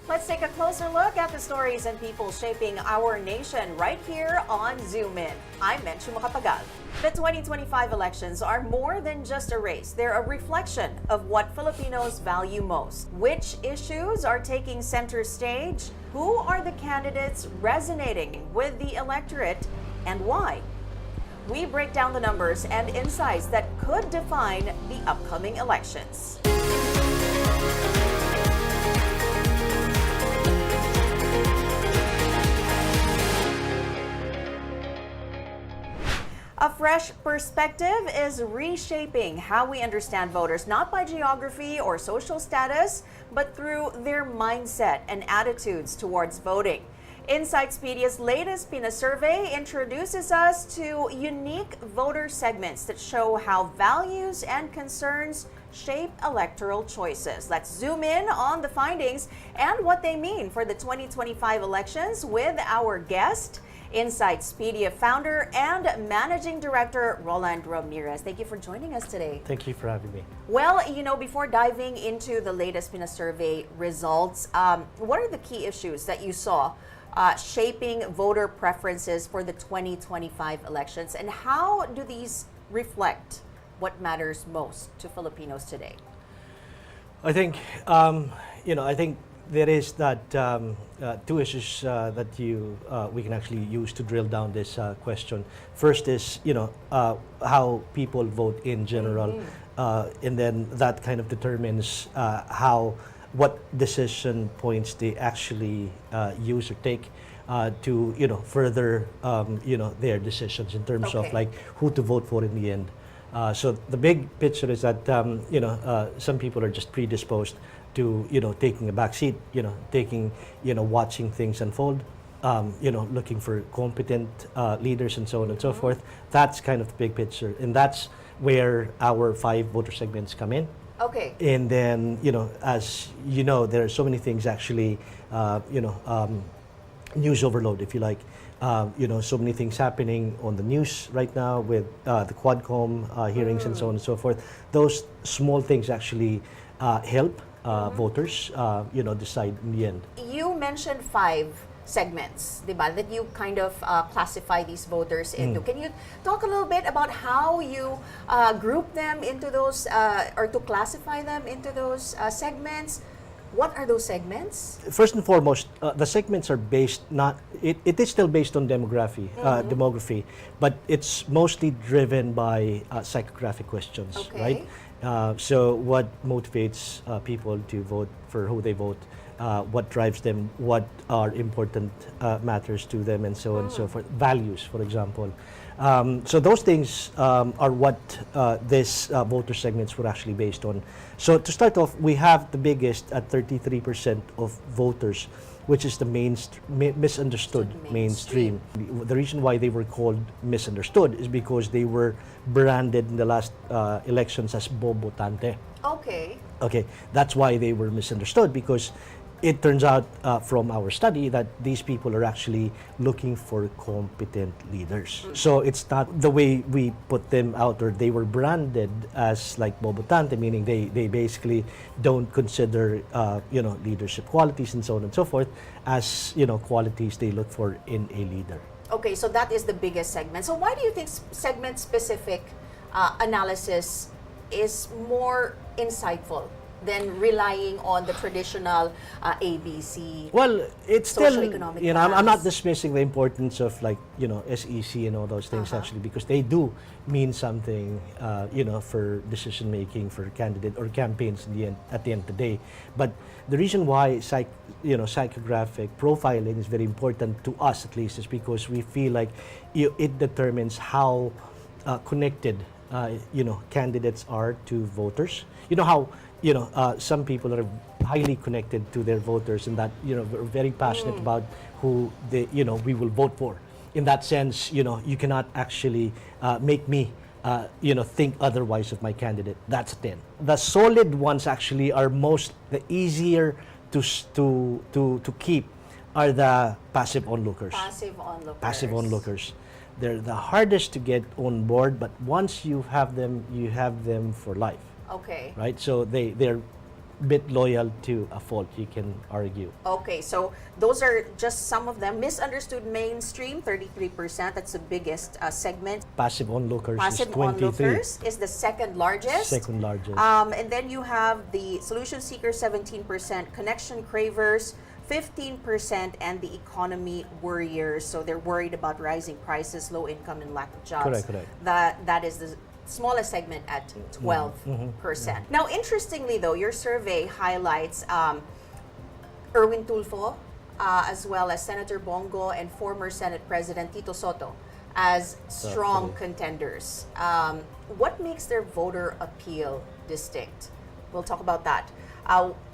Let's take a closer look at the stories and people shaping our nation right here on Zoom In. I'm Menchu Macapagal. The 2025 elections are more than just a race. They're a reflection of what Filipinos value most. Which issues are taking center stage? Who are the candidates resonating with the electorate, and why? We break down the numbers and insights that could define the upcoming elections. A fresh perspective is reshaping how we understand voters, not by geography or social status, but through their mindset and attitudes towards voting. Insightspedia's latest Pinasurvey introduces us to unique voter segments that show how values and concerns shape electoral choices. Let's zoom in on the findings and what they mean for the 2025 elections with our guest, Insightspedia founder and managing director, Rolland Ramirez. Thank you for joining us today. Thank you for having me. Well, before diving into the latest Pinasurvey results, what are the key issues that you saw shaping voter preferences for the 2025 elections, and how do these reflect what matters most to Filipinos today? I think, I think there is that two issues that we can actually use to drill down this question. First is, how people vote in general, and then that kind of determines what decision points they actually use or take to further their decisions in terms of like who to vote for in the end. So the big picture is that some people are just predisposed to taking a back seat, watching things unfold, looking for competent leaders and so on and so forth. That's kind of the big picture, and that's where our 5 voter segments come in. Okay. And then, as you know, there are so many things actually, news overload, if you like. So many things happening on the news right now with the Quadcom hearings and so on and so forth. Those small things actually help voters, decide in the end. You mentioned 5 segments, diba, that you kind of classify these voters into. Can you talk a little bit about how you group them into those, or to classify them into those segments? What are those segments? First and foremost, the segments are based it is still based on demography, but it's mostly driven by psychographic questions, right? So what motivates people to vote for who they vote, what drives them, what are important matters to them, and so on and so forth. Values, for example. So those things are what these voter segments were actually based on. So to start off, we have the biggest at 33% of voters, which is the misunderstood mainstream. The reason why they were called misunderstood is because they were branded in the last elections as bobotante. Okay. Okay, that's why they were misunderstood, because it turns out from our study that these people are actually looking for competent leaders. So it's not the way we put them out, or they were branded as like bobotante, meaning they basically don't consider leadership qualities and so on and so forth as qualities they look for in a leader. Okay, so that is the biggest segment. So why do you think segment-specific analysis is more insightful than relying on the traditional ABC? Well, it's still, I'm not class. dismissing the importance of SEC and all those things actually, because they do mean something, for decision making for candidate or campaigns in the end, at the end of the day. But the reason why psychographic profiling is very important to us, at least, is because we feel like it determines how connected candidates are to voters. You know how some people are highly connected to their voters, and that we're very passionate about who we will vote for. In that sense, you cannot actually make me think otherwise of my candidate. That's a 10. The solid ones actually are the easier to keep are the passive onlookers. Passive onlookers. They're the hardest to get on board, but once you have them for life. Okay. Right? So they're bit loyal to a fault, you can argue. Okay, so those are just some of them. Misunderstood mainstream, 33%. That's the biggest segment. Passive onlookers Passive is 23. onlookers is the second largest. Second largest. And then you have the solution seekers, 17%, connection cravers, 15%, and the economy worriers. So they're worried about rising prices, low income, and lack of jobs. Correct. That is the smallest segment at 12%. Now, interestingly, though, your survey highlights Erwin Tulfo, as well as Senator Bongo and former Senate President Tito Soto as strong contenders. What makes their voter appeal distinct? We'll talk about that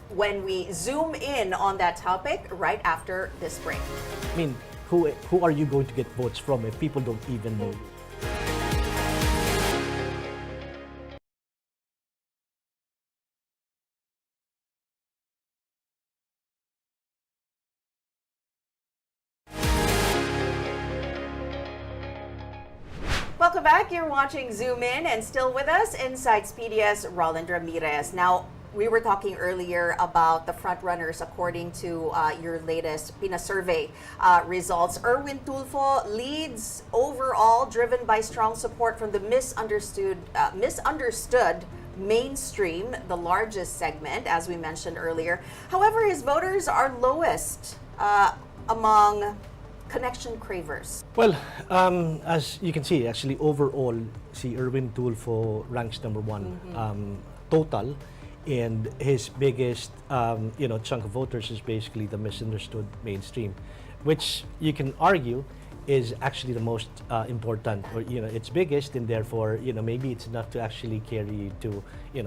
when we zoom in on that topic right after this break. I mean, who are you going to get votes from if people don't even know you? Welcome back. You're watching Zoom In, and still with us, Insightspedia's Rolland Ramirez. Now, we were talking earlier about the Frontrunners according to your latest Pinasurvey results. Erwin Tulfo leads overall, driven by strong support from the misunderstood mainstream, the largest segment, as we mentioned earlier. However, his voters are lowest among connection cravers. Well, as you can see, actually overall, Erwin Tulfo ranks number one total, and his biggest chunk of voters is basically the misunderstood mainstream, which you can argue is actually the most important, or it's biggest, and therefore maybe it's enough to actually carry you to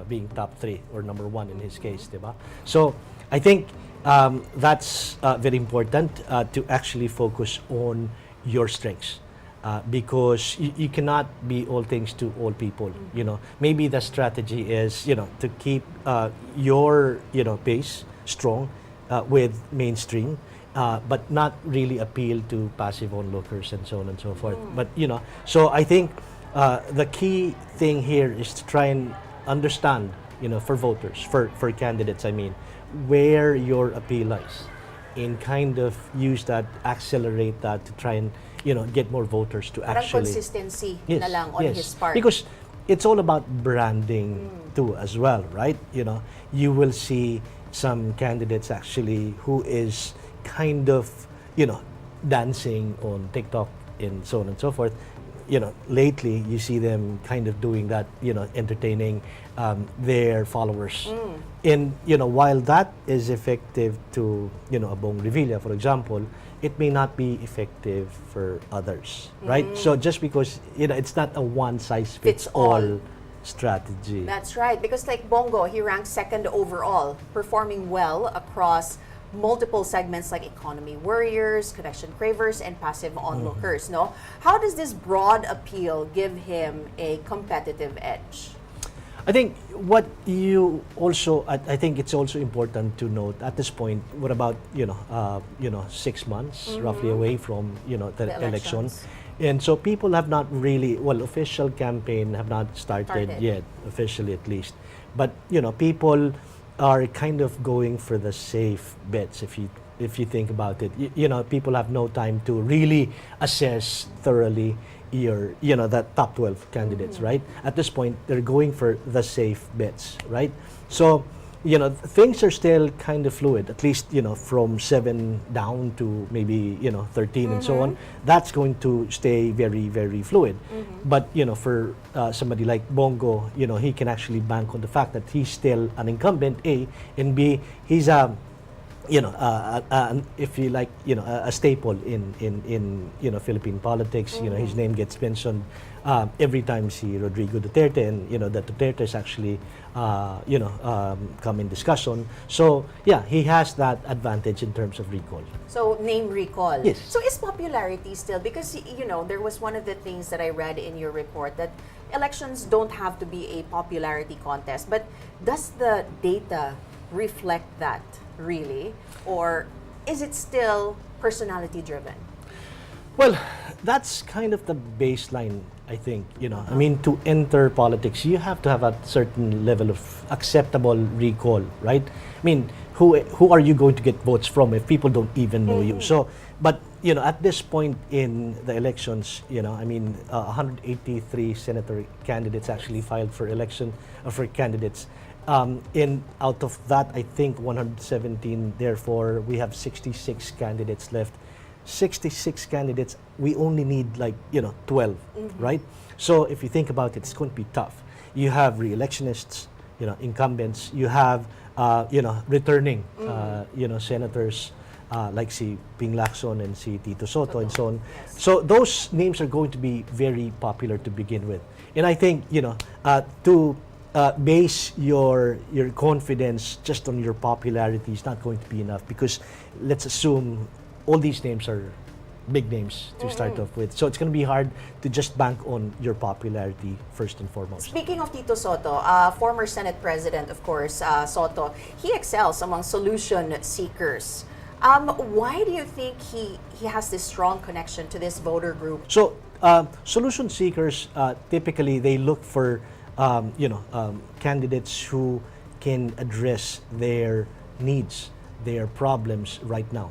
being top three or number one in his case, diba? So I think that's very important to actually focus on your strengths. Because you cannot be all things to all people. Maybe the strategy is to keep your base strong with mainstream, but not really appeal to passive onlookers and so on and so forth. But so I think the key thing here is to try and understand, for voters, for candidates, I mean, where your appeal lies, and kind of use that, accelerate that to try and get more voters to actually consistency na lang on his part. Because it's all about branding too as well, right? You will see some candidates actually who is kind of dancing on TikTok and so on and so forth. Lately you see them kind of doing that, entertaining their followers. And while that is effective to a Bong Revilla, for example, it may not be effective for others, right? So just because it's not a one size fits all strategy. That's right, because like Bongo, he ranks second overall, performing well across multiple segments like economy warriors, connection cravers, and passive onlookers. No, how does this broad appeal give him a competitive edge? I think what you also, I think it's also important to note at this point, what about 6 months roughly away from the election, and so people have not really, official campaign have not started yet, officially at least, but people are kind of going for the safe bets. If you think about it, people have no time to really assess thoroughly the top 12 candidates, right? At this point, they're going for the safe bets, right? So, things are still kind of fluid, at least, from 7 down to maybe, 13 and so on. That's going to stay very, very fluid. But, for somebody like Bongo, he can actually bank on the fact that he's still an incumbent, A, and B, he's if you like, a staple in Philippine politics. His name gets mentioned every time see Rodrigo Duterte, and the Dutertes actually come in discussion. So yeah, he has that advantage in terms of recall. So name recall. Yes. So is popularity still, because there was one of the things that I read in your report that elections don't have to be a popularity contest, but does the data reflect that really, or is it still personality driven? Well, that's kind of the baseline, I think. I mean, to enter politics, you have to have a certain level of acceptable recall, right? I mean, who are you going to get votes from if people don't even know you? So, but at this point in the elections, I mean, 183 senator candidates actually filed for election for candidates. Out of that, I think 117. Therefore, we have 66 candidates left. 66 candidates, we only need like 12, right? So if you think about it, it's going to be tough. You have re-electionists, incumbents. You have returning senators like si Ping Lacson and si Tito Soto and so on. Yes. So those names are going to be very popular to begin with. And I think to base your confidence just on your popularity is not going to be enough, because let's assume all these names are big names to start off with. So it's going to be hard to just bank on your popularity first and foremost. Speaking of Tito Soto, former Senate President, of course, Soto, he excels among solution seekers. Why do you think he has this strong connection to this voter group? So solution seekers, typically they look for candidates who can address their needs, their problems right now.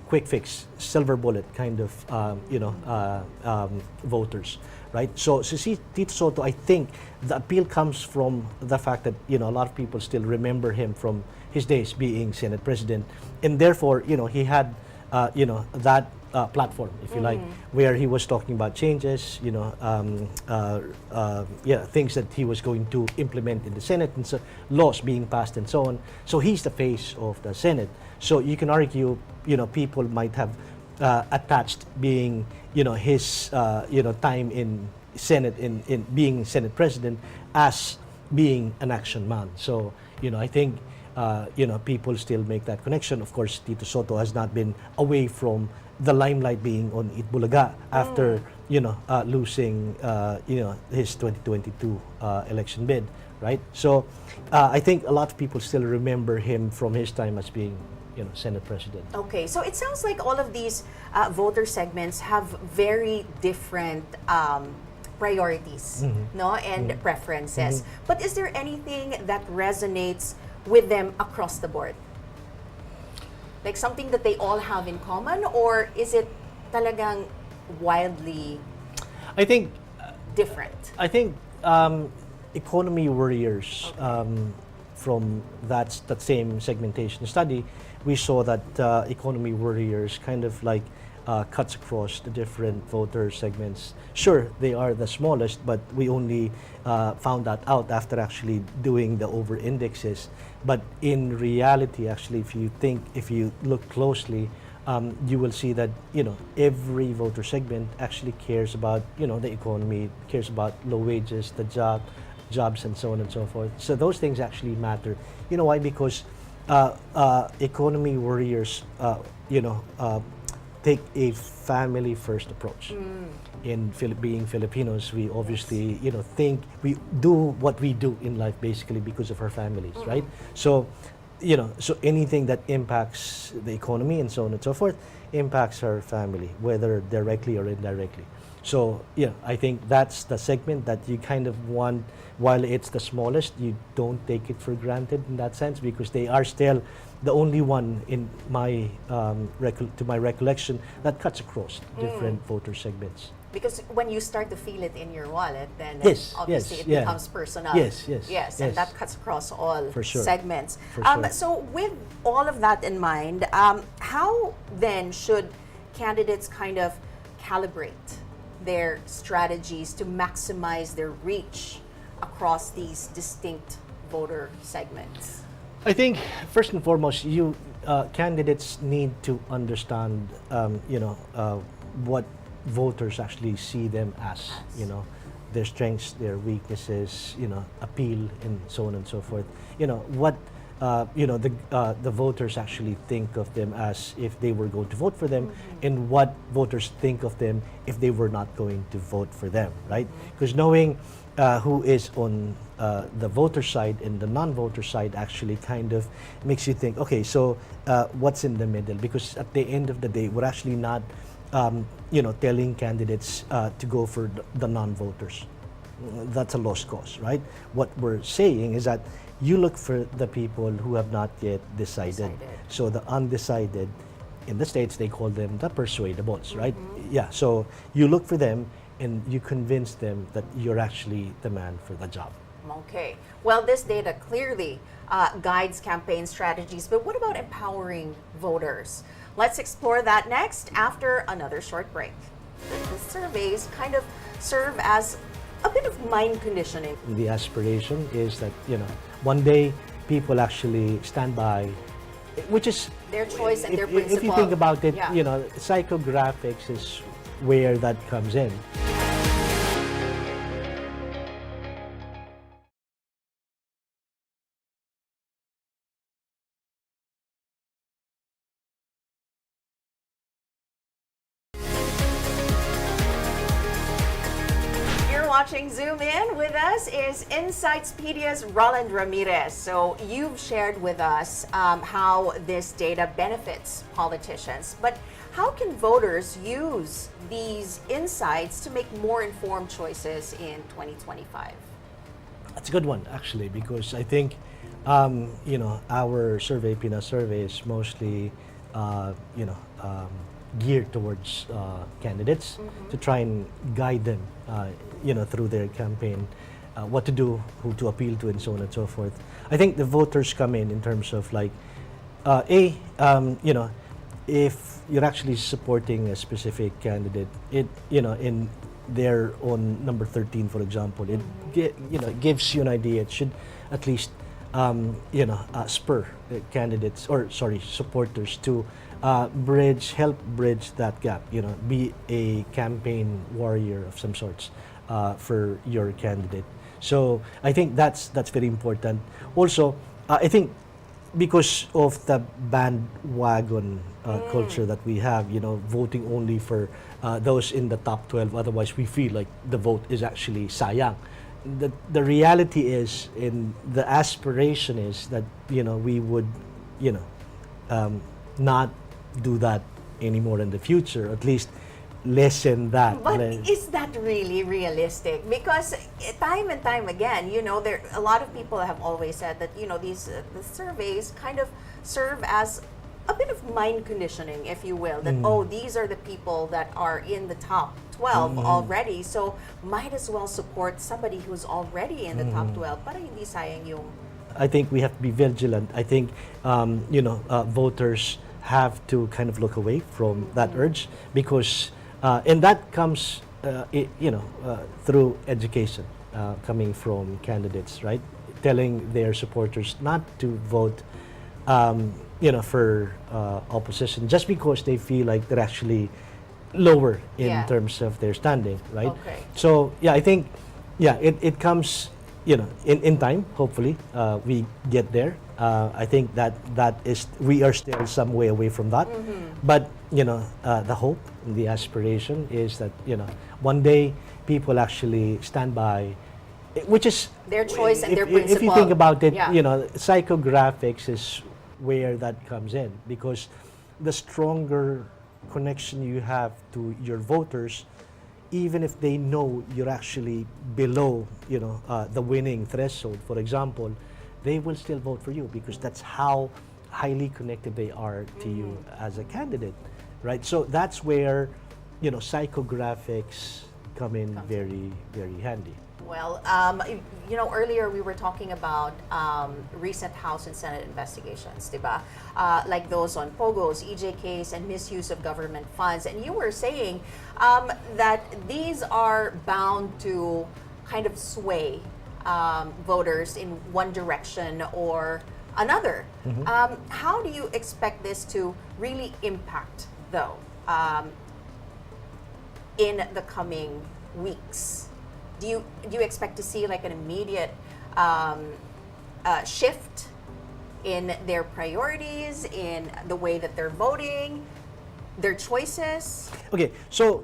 Quick fix, silver bullet kind of voters, right? So see, Tito Soto, I think the appeal comes from the fact that a lot of people still remember him from his days being Senate President, and therefore he had that platform, if you like, where he was talking about changes, things that he was going to implement in the Senate, and so laws being passed and so on. So he's the face of the Senate. So you can argue, people might have attached being, his, time in Senate, in being Senate President, as being an action man. So, I think, people still make that connection. Of course, Tito Soto has not been away from the limelight being on Itbulaga after, losing, his 2022 election bid, right? So I think a lot of people still remember him from his time as being, Senate President. Okay, so it sounds like all of these voter segments have very different priorities, no, and preferences. But is there anything that resonates with them across the board? Like something that they all have in common, or is it talagang wildly different? I think economy warriors, from that same segmentation study, we saw that economy warriors kind of like cuts across the different voter segments. Sure, they are the smallest, but we only found that out after actually doing the over indexes. But in reality, actually, if you look closely, you will see that every voter segment actually cares about the economy, cares about low wages, the jobs, and so on and so forth. So those things actually matter. You know why? Because economy warriors, take a family first approach. In being Filipinos, we obviously think we do what we do in life basically because of our families, right? So so anything that impacts the economy and so on and so forth impacts our family, whether directly or indirectly. So I think that's the segment that you kind of want. While it's the smallest, you don't take it for granted in that sense, because they are still the only one in my to my recollection that cuts across different voter segments. Because when you start to feel it in your wallet, then Yes, obviously yes, it yeah. becomes personal. Yes, and that cuts across all For sure. segments. For sure. So with all of that in mind, how then should candidates kind of calibrate their strategies to maximize their reach across these distinct voter segments? I think first and foremost, candidates need to understand, what voters actually see them as, their strengths, their weaknesses, appeal, and so on and so forth. What the voters actually think of them as if they were going to vote for them, and what voters think of them if they were not going to vote for them, right? Because knowing who is on the voter side and the non-voter side actually kind of makes you think, okay, so what's in the middle? Because at the end of the day, we're actually not telling candidates to go for the non-voters. That's a lost cause, right? What we're saying is that you look for the people who have not yet decided. So the undecided, in the States, they call them the persuadables, right? Yeah, so you look for them and you convince them that you're actually the man for the job. Okay. Well, this data clearly guides campaign strategies, but what about empowering voters? Let's explore that next after another short break. The surveys kind of serve as a bit of mind conditioning. The aspiration is that, one day people actually stand by, which is their choice and their principle. If you think about it, psychographics is where that comes in. Watching Zoom In. With us is Insightspedia's Rolland Ramirez. So you've shared with us how this data benefits politicians, but how can voters use these insights to make more informed choices in 2025? That's a good one, actually, because I think our survey, Pinasurvey, is mostly geared towards candidates to try and guide them, through their campaign, what to do, who to appeal to, and so on and so forth. I think the voters come in terms of like, if you're actually supporting a specific candidate, in their own number 13, for example, it gives you an idea. It should at least spur candidates, or supporters to help bridge that gap. Be a campaign warrior of some sorts for your candidate. So I think that's very important. Also, I think because of the bandwagon culture that we have, voting only for those in the top 12. Otherwise, we feel like the vote is actually sayang. The reality is, in the aspiration is that we would not do that anymore in the future, at least lessen that. But is that really realistic? Because time and time again, there a lot of people have always said that these the surveys kind of serve as a bit of mind conditioning, if you will, that these are the people that are in the top 12 already, so might as well support somebody who's already in the top 12 para hindi sayang yung. I think we have to be vigilant. I think voters have to kind of look away from that urge, because and that comes through education coming from candidates, right? Telling their supporters not to vote for opposition just because they feel like they're actually lower in terms of their standing, right? Okay. So I think it comes in time. Hopefully we get there. I think that is, we are still some way away from that, but the hope, the aspiration is that one day people actually stand by, which is their choice and their principle. If you think about it, psychographics is where that comes in, because the stronger connection you have to your voters, even if they know you're actually below the winning threshold, for example, they will still vote for you, because that's how highly connected they are to you as a candidate, right? So that's where psychographics come in very, very handy. Well, earlier we were talking about recent House and Senate investigations, diba? Like those on POGOs, EJKs, and misuse of government funds. And you were saying that these are bound to kind of sway voters in one direction or another. How do you expect this to really impact, though, in the coming weeks? Do you expect to see like an immediate shift in their priorities, in the way that they're voting, their choices? Okay, so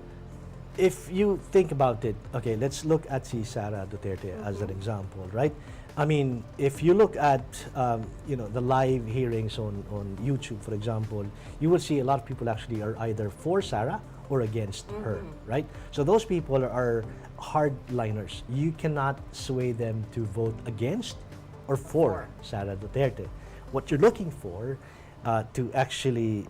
if you think about it, okay, let's look at si Sara Duterte as an example, right? I mean, if you look at the live hearings on YouTube, for example, you will see a lot of people actually are either for Sara or against her, right? So those people are hardliners. You cannot sway them to vote against or for Sara Duterte. What you're looking for to actually,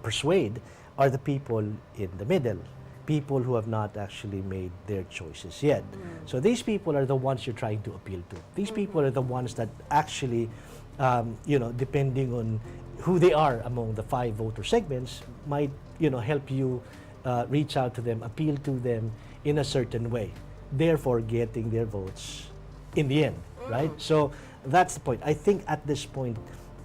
persuade are the people in the middle, people who have not actually made their choices yet. So these people are the ones you're trying to appeal to. These people are the ones that actually, depending on who they are among the 5 voter segments, might, help you reach out to them, appeal to them in a certain way, therefore getting their votes in the end, right? So that's the point. I think at this point,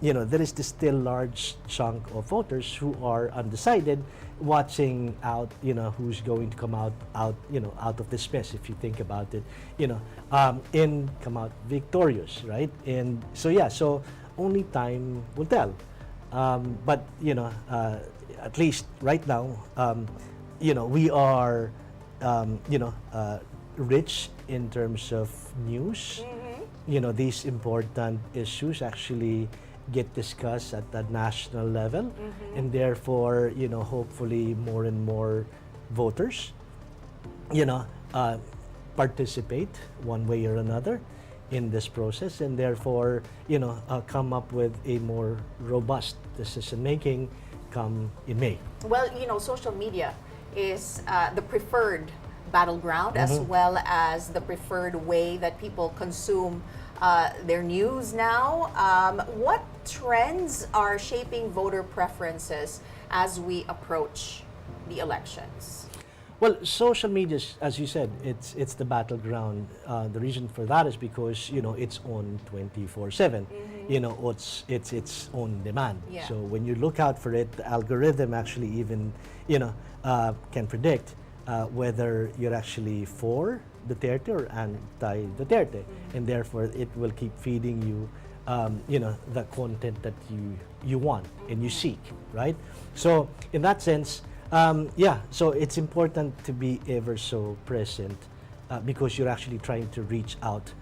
there is this still large chunk of voters who are undecided, watching out, who's going to come out of this mess, if you think about it, and come out victorious, right? And so only time will tell. But at least right now, we are, rich in terms of news. These important issues actually get discussed at the national level, and therefore, hopefully more and more voters, participate one way or another in this process, and therefore, come up with a more robust decision making come in May. Well, social media is the preferred battleground, as well as the preferred way that people consume their news now. What trends are shaping voter preferences as we approach the elections? Well, social media, as you said, it's the battleground. The reason for that is because it's on 24/7. It's its own demand. Yeah. So when you look out for it, the algorithm actually even can predict whether you're actually for Duterte or anti-Duterte, and therefore it will keep feeding you, the content that you want and you seek, right? So in that sense, so it's important to be ever so present because you're actually trying to reach out,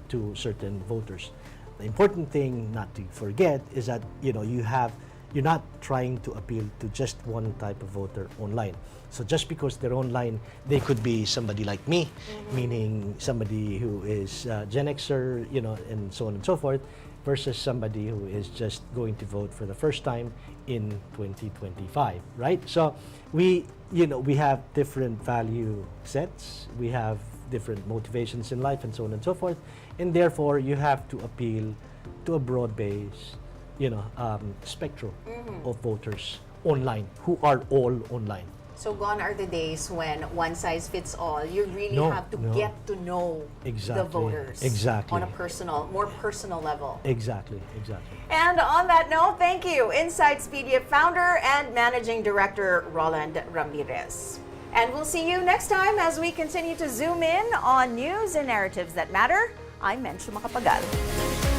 to certain voters. The important thing not to forget is that you're not trying to appeal to just one type of voter online. So just because they're online, they could be somebody like me, meaning somebody who is Gen Xer, and so on and so forth, versus somebody who is just going to vote for the first time in 2025, right? So we have different value sets, we have different motivations in life, and so on and so forth, and therefore you have to appeal to a broad base, spectrum of voters online who are all online. So gone are the days when one size fits all. You really have to get to know the voters on a more personal level. Exactly. And on that note, thank you, Insightspedia founder and managing director Rolland Ramirez. And we'll see you next time as we continue to zoom in on news and narratives that matter. I'm Menchu Macapagal.